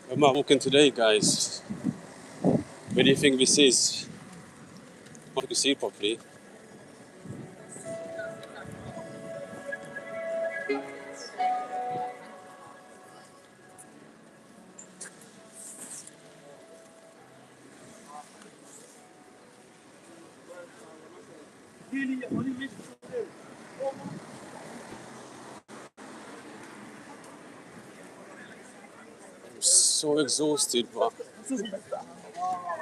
Where am I walking today, guys? Where do you think this is? I can see properly. I'm so exhausted, but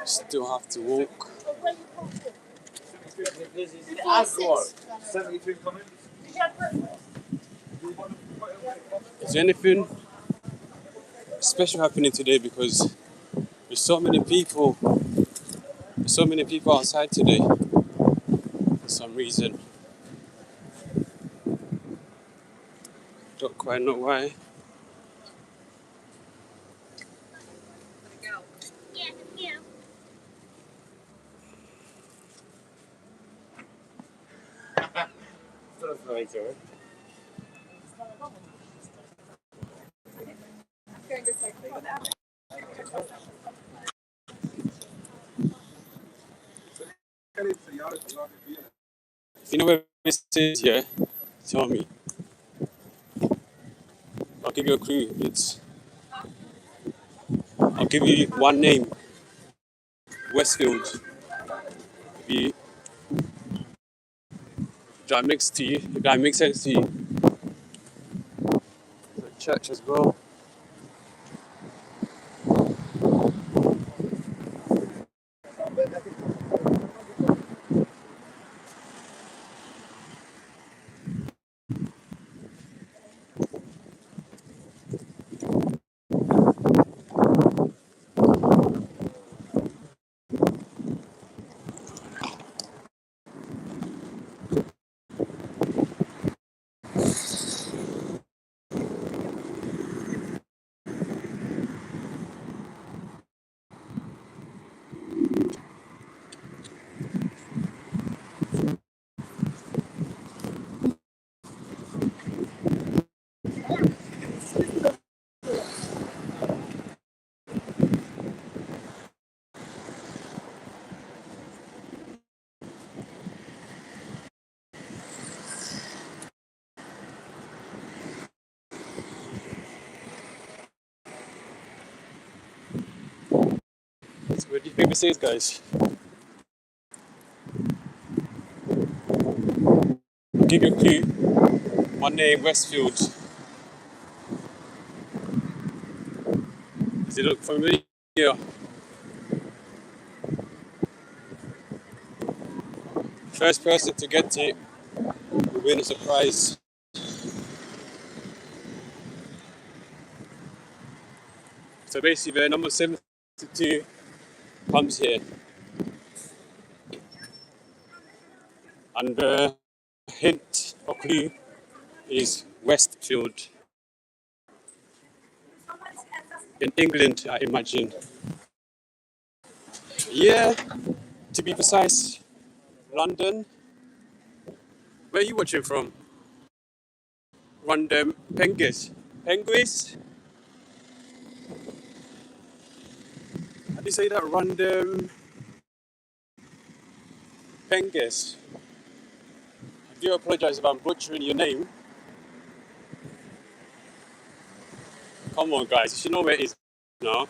still have to walk. Is there anything special happening today? Because there's so many people. There's so many people outside today. For some reason, don't quite know why. If you know where this is, yeah, tell me. I'll give you a clue. I'll give you one name. Westfield. If you, that makes to you. If that makes sense to you. The church as well. So where do you think this is, guys? I'll give you a clue. One name, Westfield. Does it look familiar? First person to get it will win a surprise. So basically, the number 72 comes here. And the hint or clue is Westfield. In England, I imagine. Yeah, to be precise, London. Where are you watching from? Random Penguins. Penguins? How do you say that? Random Penguins. I do apologize if I'm butchering your name. Come on, guys. You should know where it is now.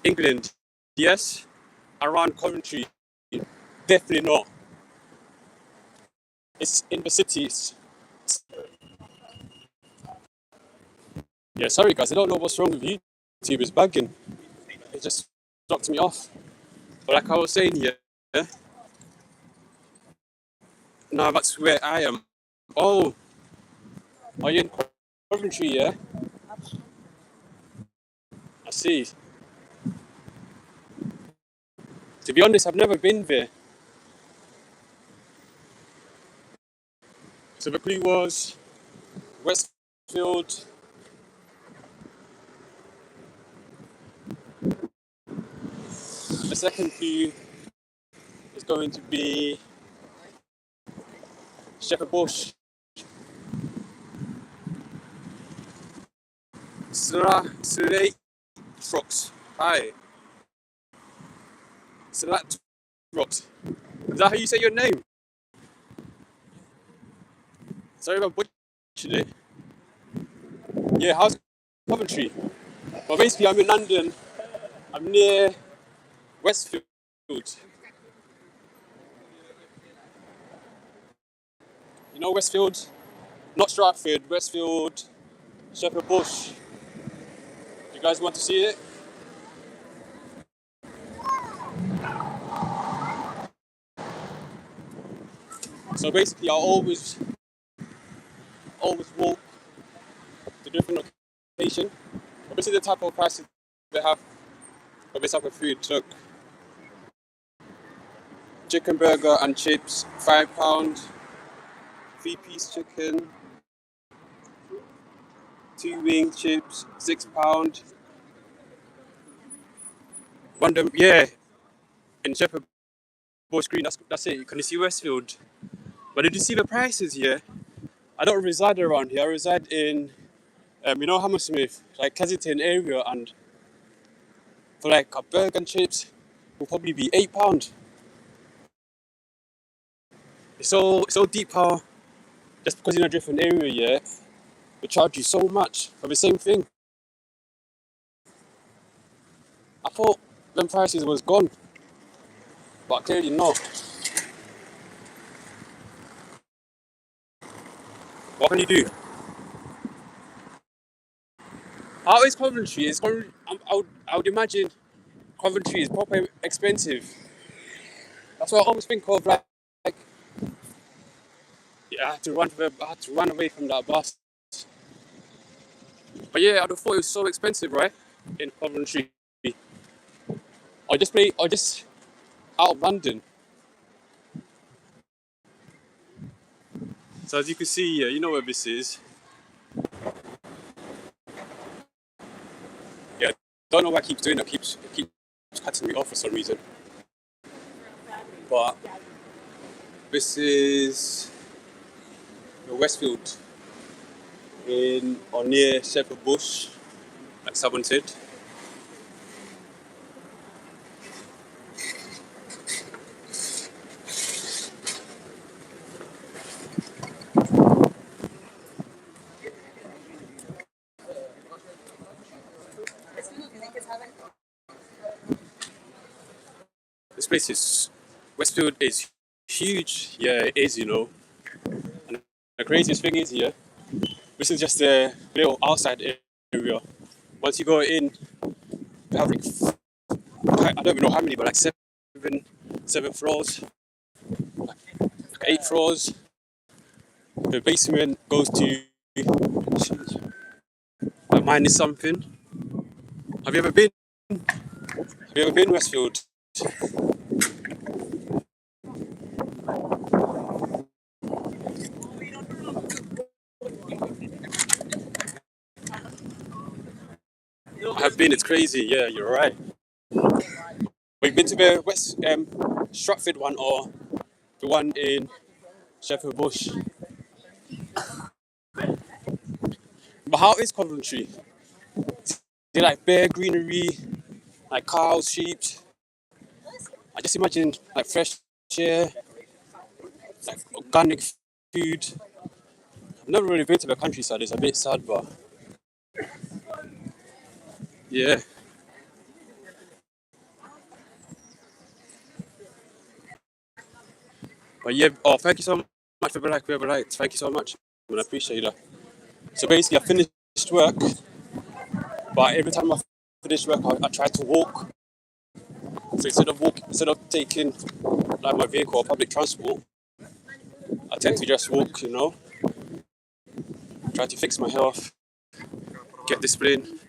England. Yes. Around Coventry. Definitely not. It's in the cities. Yeah, sorry, guys. I don't know what's wrong with YouTube. It's bugging. It just knocked me off. But like I was saying here, now that's where I am. Oh, are you in Coventry, yeah? I see. To be honest, I've never been there. So the clue was Westfield. The second clue is going to be Shepherd Bush. Slate Frox. Hi. Slat Frox. Is that how you say your name? Sorry if I butchered it. Yeah, how's Coventry? Well, basically, I'm in London. I'm near Westfield. You know Westfield? Not Stratford, Westfield, Shepherd Bush. You guys want to see it? So basically, I always walk to different locations. Obviously, the type of prices they have for this type of food. Look, chicken burger and chips, £5. 3-piece chicken, 2 wing chips, £6. Yeah, in Shepherd Bush Green. That's it. Can you see Westfield? But did you see the prices here? I don't reside around here. I reside in, Hammersmith, like Kensington area, and for like a burger and chips, will probably be £8. It's so deep how just because you're in a different area, yeah, they charge you so much for the same thing. I thought them prices was gone, but clearly not. What can you do? How is Coventry? I would imagine Coventry is proper expensive. That's what I always think of. Like yeah, I had to run away from that bus. But yeah, I'd have thought it was so expensive, right? In Coventry, or just out of London. So as you can see, you know where this is. Yeah, don't know why it keeps doing that. It keeps cutting me off for some reason. But this is the Westfield in or near Shepherd Bush, like someone said. This place is Westfield is huge. Yeah, it is. And the craziest thing is here. This is just a little outside area. Once you go in, they have I don't even know how many, but like seven floors, like 8 floors. The basement goes to like minus something. Have you ever been? Have you ever been Westfield? I have been. It's crazy. Yeah, you're right. We've been to the West Stratford one or the one in Shepherd Bush. But how is Coventry? They like bare greenery, like cows, sheep. I just imagine like fresh air, like organic food. I've never really been to the countryside. It's a bit sad, but yeah. But yeah. Oh, thank you so much for the like. Thank you so much. I appreciate that. So basically, I finished work, but every time I finish work, I try to walk. So instead of taking like my vehicle or public transport, I tend to just walk. Try to fix my health, get discipline.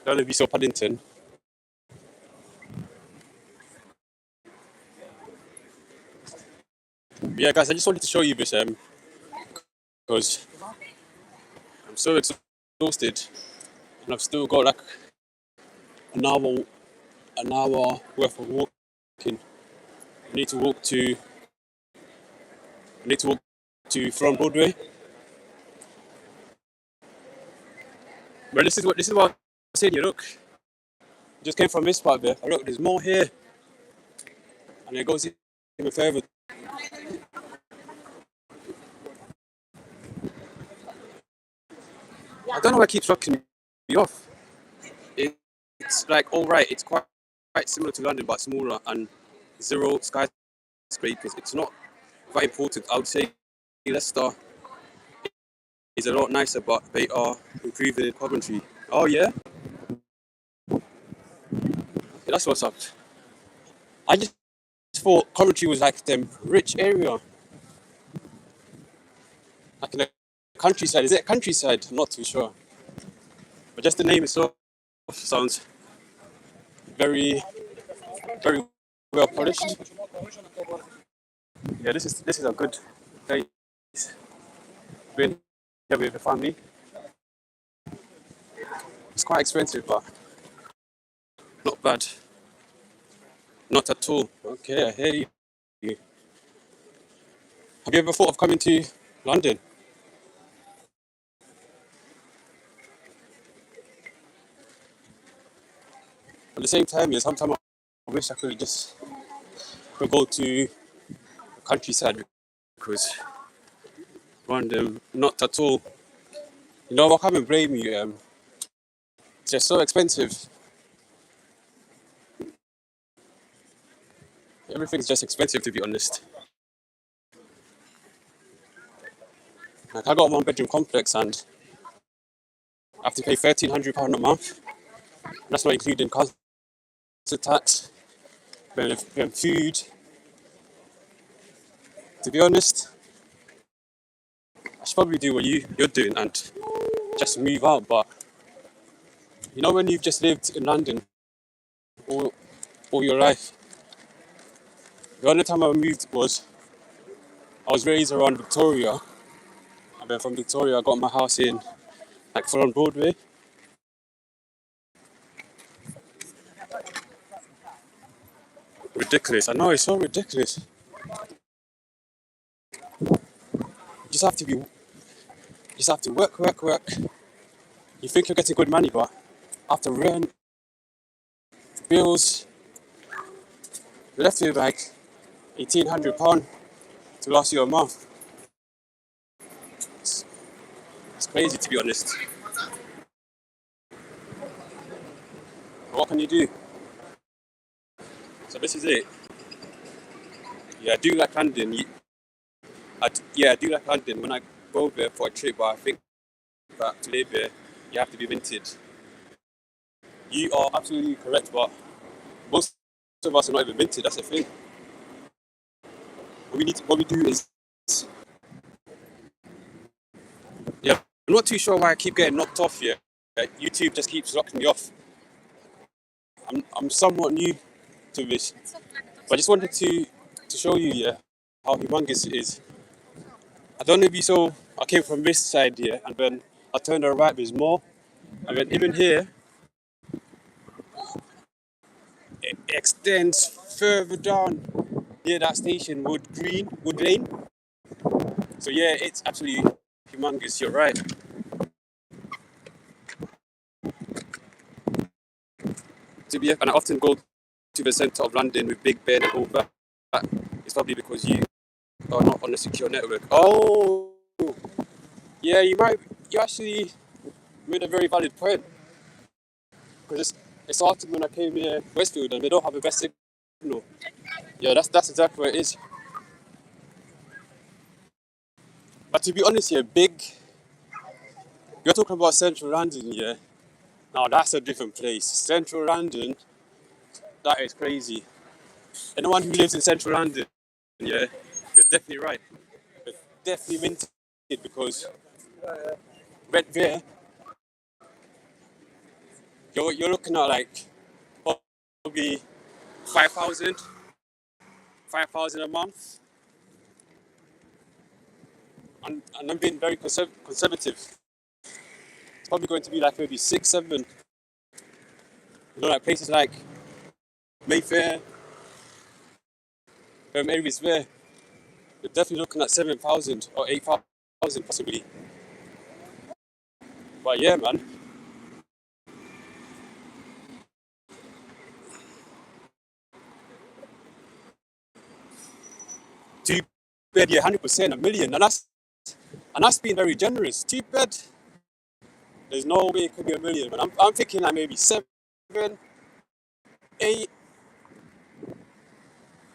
Don't want to be so Paddington. But yeah, guys, I just wanted to show you this because I'm so exhausted and I've still got like an hour worth of walk I need to walk to I need to walk to from Broadway. But this is what I'm saying. You look, just came from this part there. Look, there's more here, and it goes even further. I don't know why it keeps rocking me off. It's like all right. It's quite similar to London, but smaller and zero skyscrapers. It's not quite important. I would say Leicester is a lot nicer, but they are improving in Coventry. Oh yeah, that's what's up. I just thought Coventry was like them rich area, like in the countryside. Is it countryside? I'm not too sure, but just the name itself sounds very, very well polished. Yeah, this is a good place. Been here with the family. It's quite expensive, but not bad. Not at all. Okay, I hear you. Have you ever thought of coming to London? At the same time, yeah, sometimes I wish I could go to the countryside because London, not at all. You know, I can't blame you. It's just so expensive. Everything's just expensive, to be honest. Like I got a one-bedroom complex and I have to pay £1,300 a month. That's not including council tax, then food. To be honest, I should probably do what you're doing and just move out. But you know, when you've just lived in London all, all your life, the only time I moved was I was raised around Victoria, and then from Victoria I got my house in like full on Broadway. Ridiculous. I know it's so ridiculous. You just have to be, you just have to work. You think you're getting good money, but after rent, bills, you're left with like £1,800 to last you a month. It's, it's crazy, to be honest. But what can you do? So this is it. Yeah, I do like London. Yeah, I do like London. When I go there for a trip, but I think that to live there, you have to be minted. You are absolutely correct, but most of us are not even minted. That's the thing. What we do is, yeah, I'm not too sure why I keep getting knocked off here. YouTube just keeps knocking me off. I'm somewhat new to this, but I just wanted to show you, yeah, how humongous it is. I don't know if you saw, I came from this side here, and then I turned on right, there's more, and then even here, it extends further down near that station, Wood Lane. So yeah, it's absolutely humongous. You're right. To be, and I often go to the centre of London with Big Ben and all that. It's probably because you are not on a secure network. Oh, yeah, you actually made a very valid point because it started when I came here Westfield and they don't have the best signal. Yeah, that's exactly what it is. But to be honest, yeah, you're talking about central London, yeah. Now that's a different place. Central London, that is crazy. Anyone who lives in central London, yeah, you're definitely right. You're definitely minted because rent there, you're looking at like probably 5,000, 5,000 a month, and I'm being very conservative. It's probably going to be like maybe 6, 7. You know, like places like Mayfair, areas there, we're definitely looking at 7,000 or 8,000 possibly. But yeah, man. Two bed, yeah, 100%, a million, and that's being very generous. Two bed, there's no way it could be a million, but I'm thinking like maybe 7, 8,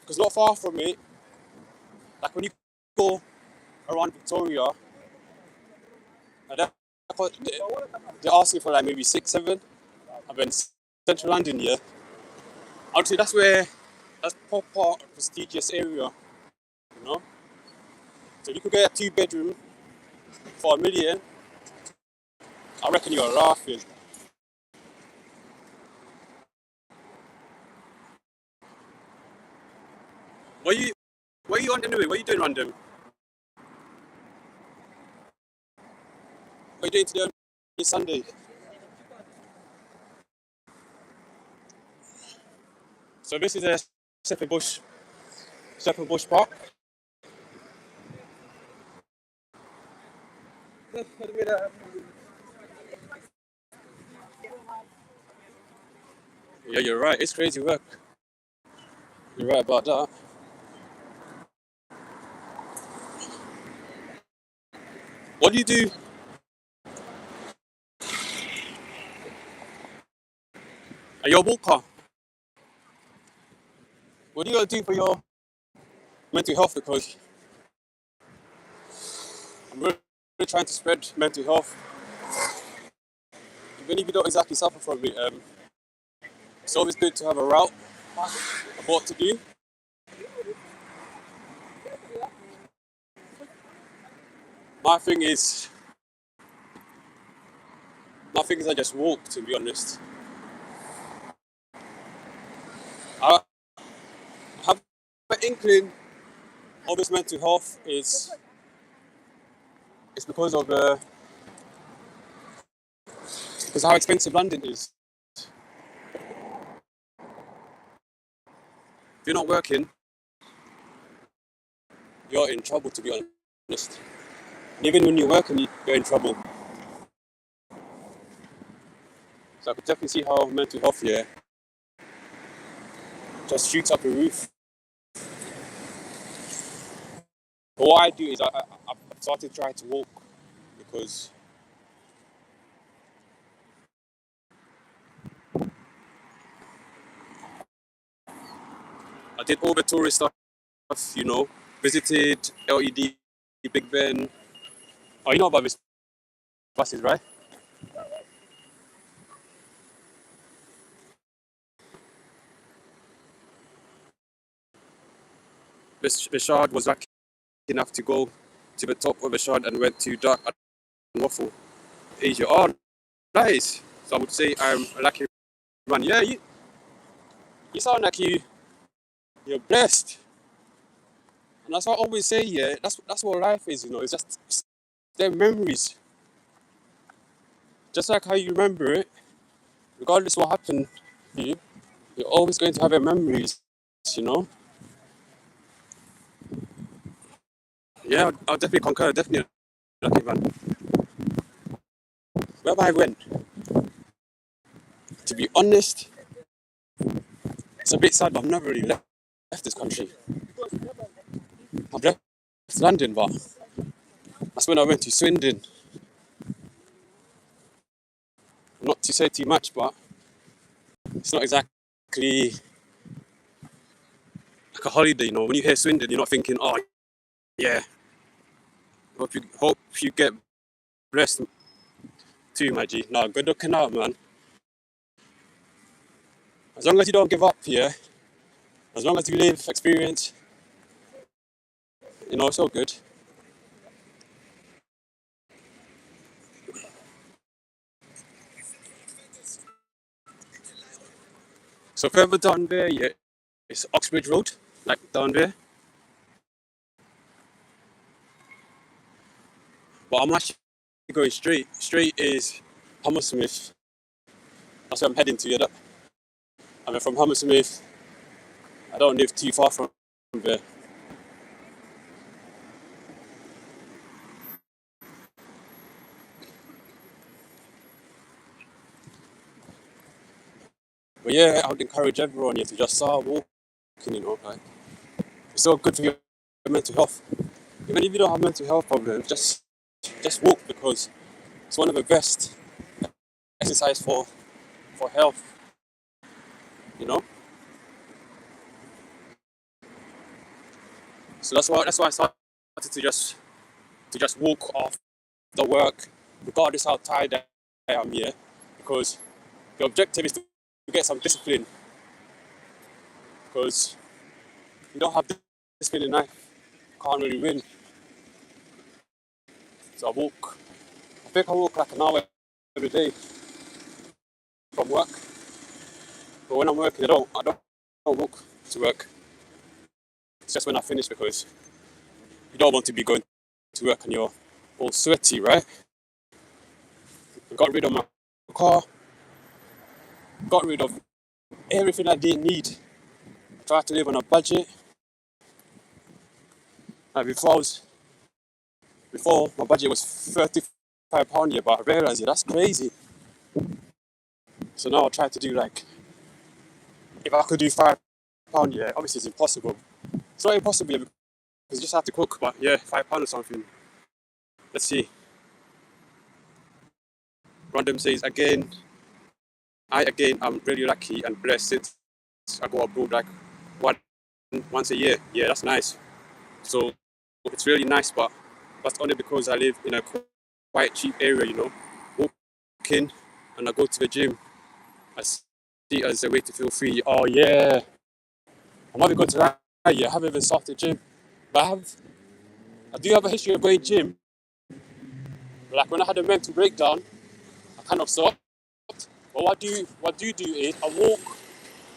because not far from it, like when you go around Victoria, and they're asking for like maybe 6, 7, and then central London, yeah. I'd say that's proper prestigious area, you know. So you could get a 2 bedroom for a million. I reckon you're laughing. What you, what you on anyway? What you doing random? What you doing today? It's Sunday. So this is a Shepherd Bush Park. Yeah, you're right. It's crazy work. You're right about that. What do you do? Are you a walker? What do you gotta do for your mental health? Because I'm really trying to spread mental health. Even if you don't exactly suffer from it, it's always good to have a route of what to do. My thing is, my thing is I just walk. To be honest, I have an inkling all this mental health is it's because of how expensive London is. If you're not working, you're in trouble. To be honest, and even when you're working, you're in trouble. So I could definitely see how mental health here just shoots up the roof. But what I do is I've started trying to walk because I did all the tourist stuff, you know, visited LED, Big Ben. Oh, you know about this buses, right? Bishard was lucky enough to go to the top of Bishard and went to Dark and Waffle, Asia. Oh, nice. So I would say I'm a lucky man. Yeah, you sound like you're blessed. And that's what I always say, yeah, that's what life is, you know, it's just their memories. Just like how you remember it, regardless what happened to you, you're always going to have your memories, you know? Yeah, I'll definitely concur, definitely lucky man. Wherever I went, to be honest, it's a bit sad, but I've never really left this country. I've left London, but that's when I went to Swindon. Not to say too much, but it's not exactly like a holiday, you know. When you hear Swindon, you're not thinking, oh, yeah, hope you get blessed too, my G. No, good looking out, man. As long as you don't give up here, as long as you live experience, you know, it's all good. So further down there, yeah, it's Oxbridge Road, like down there. But I'm actually going straight. Straight is Hammersmith. That's where I'm heading to, yeah. And then from Hammersmith, I don't live too far from there. But yeah, I would encourage everyone here to just start walking, like it's so good for your mental health. Even if you don't have mental health problems, just walk because it's one of the best exercise for health, you know. So that's why I started to just walk off the work, regardless how tired I am here, because the objective is to get some discipline. Because you don't have discipline in life, you can't really win. So I walk. I think I walk like an hour every day from work. But when I'm working, I don't walk to work. It's just when I finish because you don't want to be going to work and you're all sweaty, right? I got rid of my car, got rid of everything I didn't need. I tried to live on a budget. And before my budget was £35 a year, but I realized that's crazy. So now I try to do like, if I could do £5 a year, obviously it's impossible. It's not impossible because you just have to cook, but yeah, £5 or something. Let's see. Random says again, I'm really lucky and blessed. I go abroad like one once a year. Yeah, that's nice. So it's really nice, but that's only because I live in a quite cheap area, Walking and I go to the gym. I see it as a way to feel free. Oh yeah, I'm not even going to lie, yeah, I haven't even started gym, but I do have a history of going gym. Like when I had a mental breakdown, I kind of stopped. But what do is I walk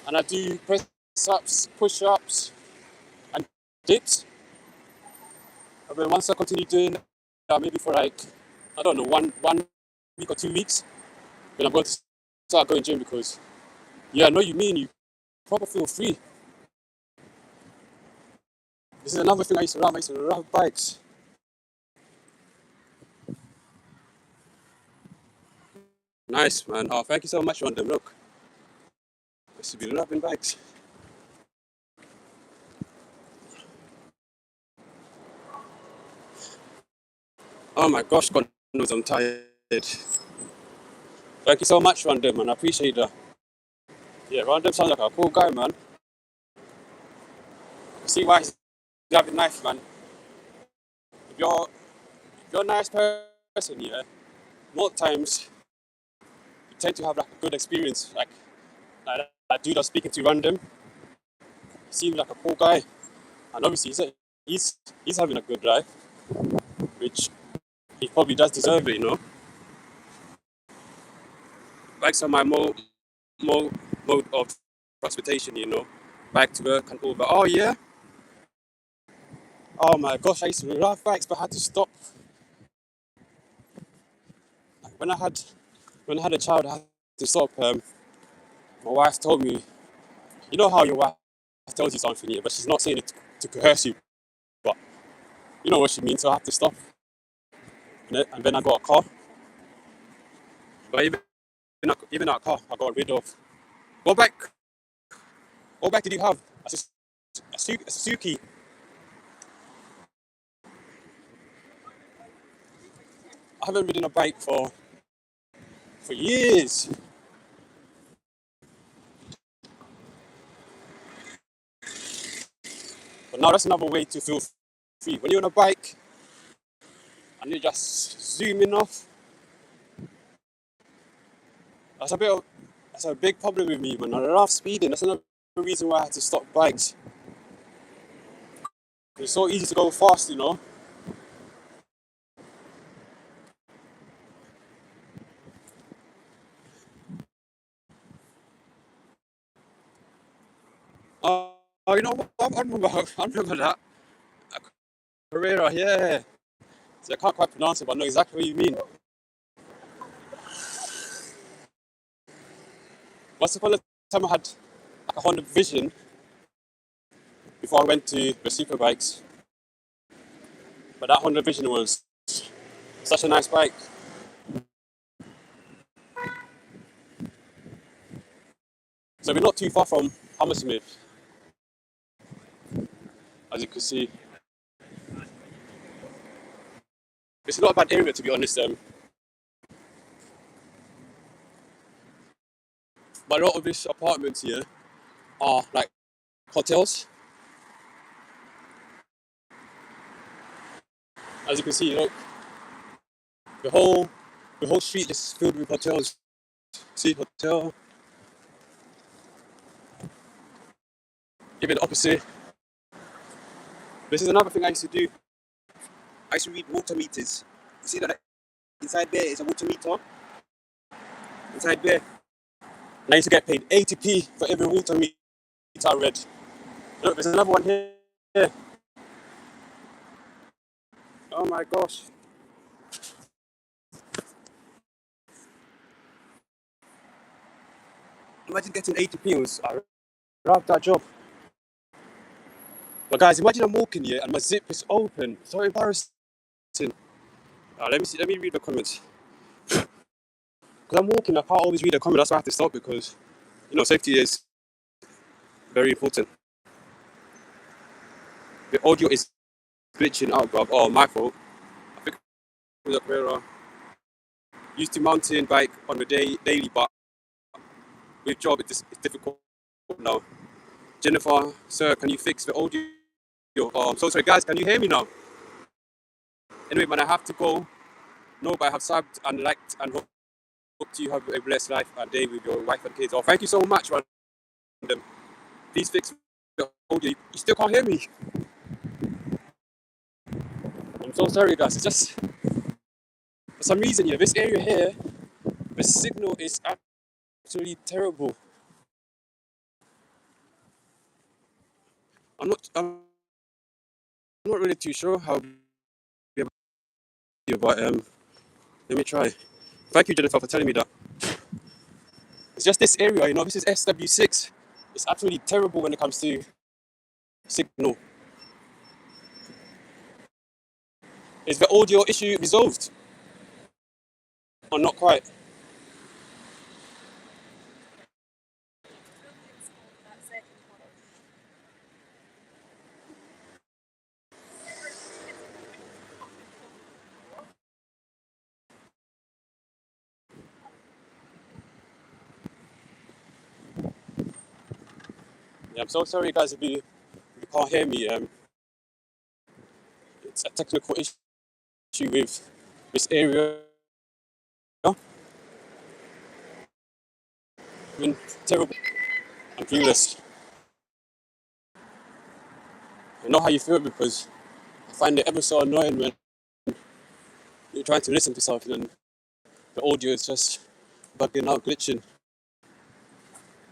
and I do press ups, push ups, and dips. And then once I continue doing that, maybe for like I don't know one week or 2 weeks, then I'm going to start going gym because yeah, I know you mean you probably feel free. This is another thing I used to love. I used to love bikes. Nice man. Oh, thank you so much, Rondon. Look, I used to be loving bikes. Oh my gosh, God knows I'm tired. Thank you so much, Rondon, man. I appreciate that. Yeah, Rondon sounds like a cool guy, man. I see why he's having knife, man. If you're a nice person, yeah, more times you tend to have like a good experience. Like that dude I was speaking to random, he seems like a cool guy. And obviously he's having a good life, which he probably does deserve it, Bikes are my mode of transportation, Bike to work and over. Oh yeah. Oh my gosh, I used to love bikes, but I had to stop. When I had when I had a child, I had to stop. My wife told me, you know how your wife tells you something, yeah, but she's not saying it to coerce you, but you know what she means. So I have to stop. And then I got a car. But even that car, I got rid of. What bike? What bike did you have? A Suzuki. I haven't ridden a bike for years. But now that's another way to feel free. When you're on a bike and you're just zooming off, that's that's a big problem with me, man. I love speeding. That's another reason why I had to stop bikes. It's so easy to go fast. You know what? I remember that. Carrera, yeah. So I can't quite pronounce it, but I know exactly what you mean. Once upon a time, I had like a Honda Vision, before I went to the super bikes. But that Honda Vision was such a nice bike. So we're not too far from Hammersmith, as you can see. It's not a bad area, to be honest. But a lot of these apartments here are like hotels. As you can see, look, the whole street is filled with hotels. See, hotel. Even the opposite. This is another thing I used to do. I used to read water meters. You see that inside there is a water meter. Inside there. And I used to get paid 80p for every water meter I read. Look, there's another one here. Oh my gosh. Imagine getting 80p. I loved that job. But guys, imagine I'm walking here and my zip is open. So embarrassing. Let me see. Let me read the comments. Because I'm walking, I can't always read the comments. That's why I have to stop because, safety is very important. The audio is glitching out, bro. Oh, my fault. I think it was where used to mountain bike on the daily, but with job it's difficult now. Jennifer, sir, can you fix the audio? Oh, I'm so sorry, guys. Can you hear me now? Anyway, man, I have to go. No, but I have subbed and liked and hope you have a blessed life and day with your wife and kids. Oh, thank you so much, man. Please fix the audio. You still can't hear me. I'm so sorry, guys. It's just for some reason, this area here, the signal is absolutely terrible. I'm not really too sure how, but let me try. Thank you, Jennifer, for telling me that. It's just this area, this is SW6. It's absolutely terrible when it comes to signal. Is the audio issue resolved? Or not quite? Yeah, I'm so sorry, guys, if you can't hear me. It's a technical issue with this area. Been terrible. I'm clueless. I know how you feel because I find it ever so annoying when you're trying to listen to something and the audio is just bugging out, glitching.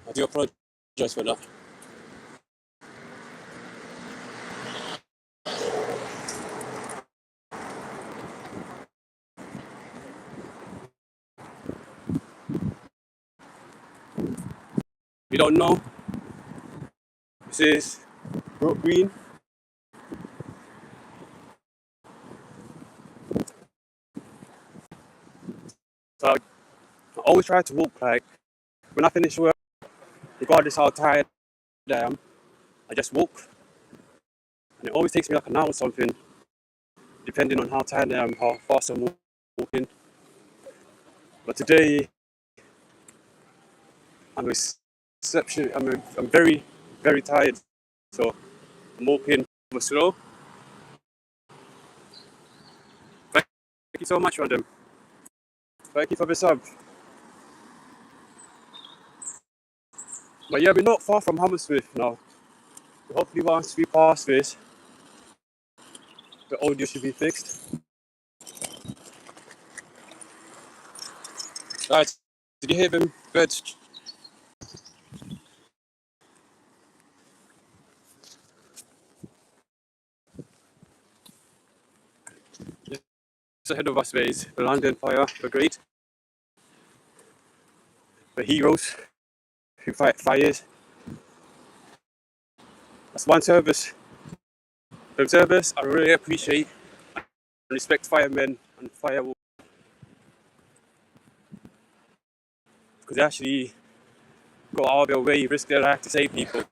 I do apologize for that. If you don't know, this is Brook Green. So I always try to walk like when I finish work, regardless how tired I am, I just walk. And it always takes me like an hour or something, depending on how tired I am, how fast I'm walking. But today, I'm very, very tired. So I'm walking slow. Thank you so much, Random. Thank you for the sub. But yeah, we're not far from Hammersmith now. Hopefully once we pass this, the audio should be fixed. Right, did you hear them? Good. Just ahead of us there is the London Fire Brigade. The heroes who fight fires. That's one service. From service, I really appreciate and respect firemen and firewomen because they actually go out of their way, risk their life to save people.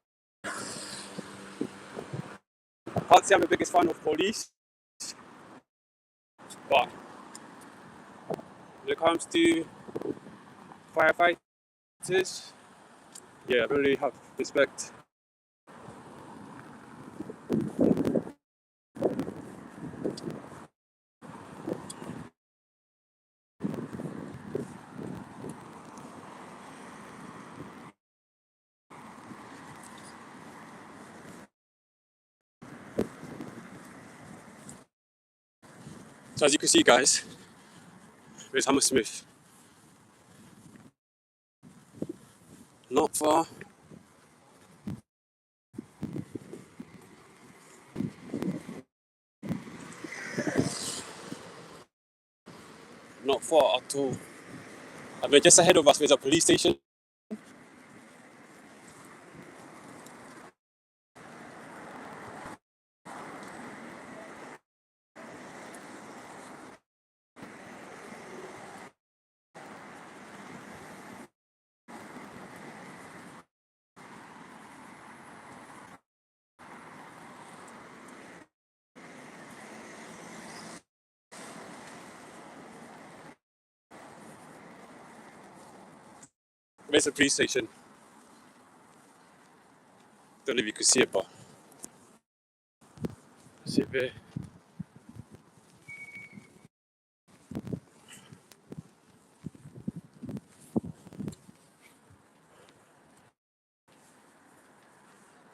I can't say I'm the biggest fan of police, but when it comes to firefighters, yeah, I really have respect. So as you can see, guys, there's Hammersmith. Not far. Not far at all. I mean, just ahead of us, there's a police station. There's a police station. Don't know if you can see it, but see it there.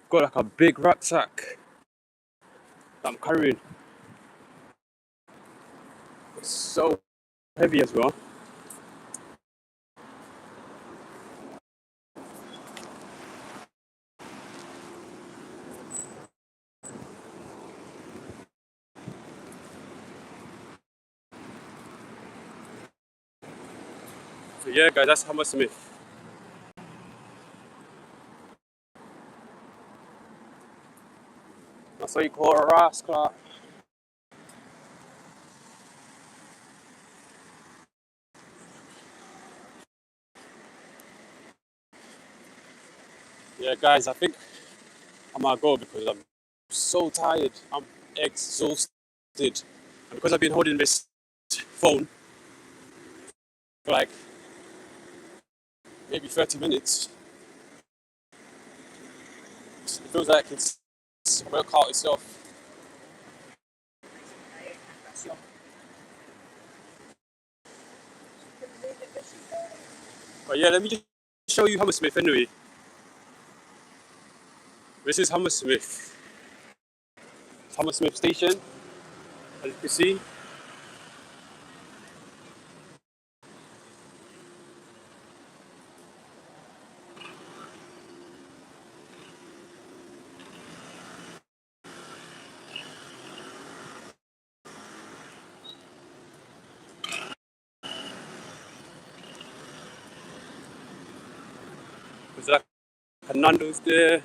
Got like a big rucksack that I'm carrying. It's so heavy as well. So yeah, guys, that's Hammersmith. That's what you call a rascal. Yeah, guys, I think I'm gonna go because I'm so tired. I'm exhausted. And because I've been holding this phone for like maybe 30 minutes, it feels like it's a workout itself. But yeah, let me just show you Hammersmith anyway. This is Hammersmith. It's Hammersmith Station, as you can see. There's like a Nando's there.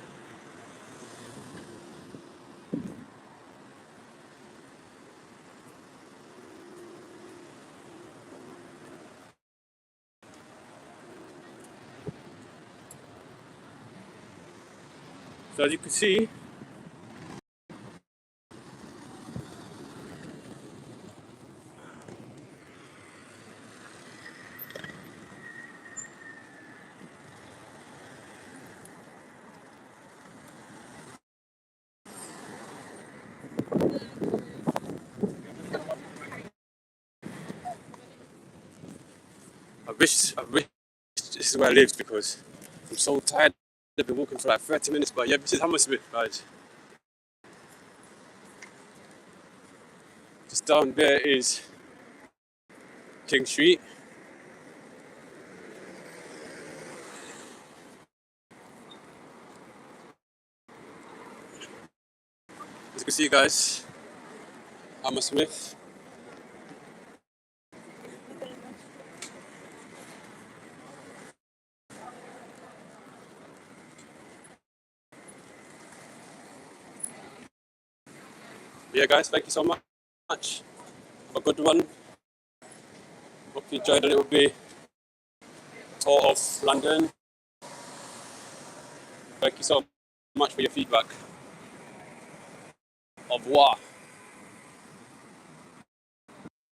So as you can see, I wish this is where I live because I'm so tired. I've been walking for like 30 minutes, but yeah, this is Hammersmith, guys. Just down there is King Street. As you can see, guys, Hammersmith. Yeah, guys, thank you so much. Have a good one. Hope you enjoyed a little bit tour of London. Thank you so much for your feedback. Au revoir.